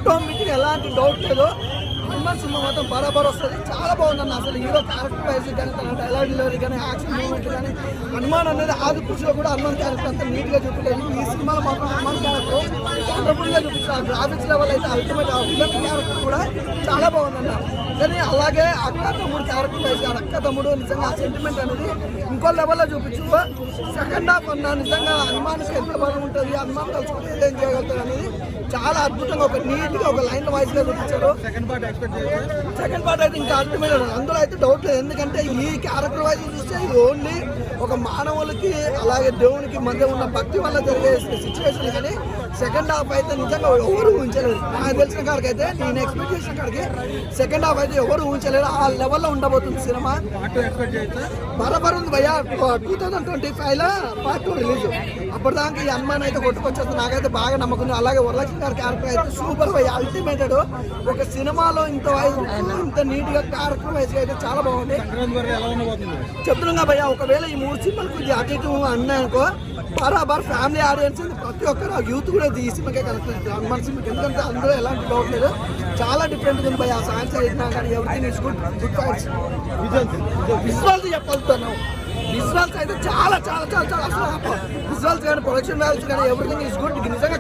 Automatic ఎలాంటి doubt లేదు. Hanuman cinema మాత్రం బరాబర్ వస్తుంది. చాలా బాగుందన్న. అసలు హీరో క్యారెక్టర్ వైజ్ కానీ తన డైలాగ్ డెలివరీ కానీ యాక్షన్ మూమెంట్ కానీ హనుమాన్ అనేది ఆది పురుషులో కూడా హనుమాన్ క్యారెక్టర్ అంతా నీట్గా చూపించారు. ఈ సినిమాలో మాత్రం హనుమాన్ క్యారెక్టర్ వండర్ఫుల్గా చూపించారు. గ్రాఫిక్స్ లెవెల్ అయితే అల్టిమేట్. ఆ విలన్ క్యారెక్టర్ కూడా చాలా బాగుందన్న. కానీ అలాగే అక్క తమ్ముడు క్యారెక్టర్ వైజ్ అక్క తమ్ముడు నిజంగా ఆ సెంటిమెంట్ అనేది ఇంకో లెవెల్లో చూపించు. సెకండ్ హాఫ్ అన్న నిజంగా హనుమాన్కి ఎంత బలం ఉంటుంది, హనుమాన్ తలుచుకుంటే ఏం చేయగలుగుతారు అనేది చాలా అద్భుతంగా ఒక నీట్గా ఒక లైన్ వైజ్ గా చూపించారు. సెకండ్ పార్ట్ అయితే ఇంకా అల్టిమేట్. అందులో అయితే డౌట్ లేదు. ఎందుకంటే ఈ క్యారెక్టర్ వైజ్ చూస్తే ఇది ఓన్లీ ఒక మానవులకి అలాగే దేవునికి మధ్య ఉన్న భక్తి వల్ల జరిగే సిచ్యువేషన్. కానీ సెకండ్ హాఫ్ అయితే నిజంగా ఎవరు ఊహించలేరు. నాకు తెలిసిన కాడికి అయితే నేను ఎక్స్పెక్ట్ చేసిన కాడికి సెకండ్ హాఫ్ అయితే ఎవరు ఊహించలేరు. ఆ లెవెల్లో ఉండబోతుంది సినిమా. బరాబర్ ఉంది భయ్యా. 2025లో పార్ట్ 2 రిలీజ్. అప్పటిదాకా ఈ హనుమాన్ అయితే కొట్టుకొచ్చేస్తుంది. నాకైతే బాగా నమ్మకం. అలాగే వరలక్ష్మి గారి క్యారెక్టర్ అయితే సూపర్ భయ్యా. అల్టిమేటెడ్. ఒక సినిమాలో ఇంత నీట్ గా క్యారెక్టర్ వైజ్ అయితే చాలా బాగుంది. చెప్తున్నా భయ్యా, ఒకవేళ ఈ 3 సినిమాలు కొద్దిగా అటు ఇటు అన్నాయనుకో బరాబర్ ఫ్యామిలీ ఆడియన్స్ ప్రతి ఒక్కరు యూత్ కూడా ఈ సినిమాకే కనెక్ట్ అవుతుంది. హనుమాన్ సినిమాకి. ఎందుకంటే అందులో ఎలాంటి డౌట్ లేదు. చాలా డిఫరెంట్ ఉంది భయ్యా. సాంగ్స్ అయినా కానీ everything is good. Good fights. Visuals చెప్పగలుగుతాను. విజువల్స్ అయితే చాలా చాలా చాలా చాలా అసలు విజువల్స్ కానీ ప్రొడక్షన్ వాల్యూస్ కానీ ఎవ్రీథింగ్ ఇస్ గుడ్. నిజంగా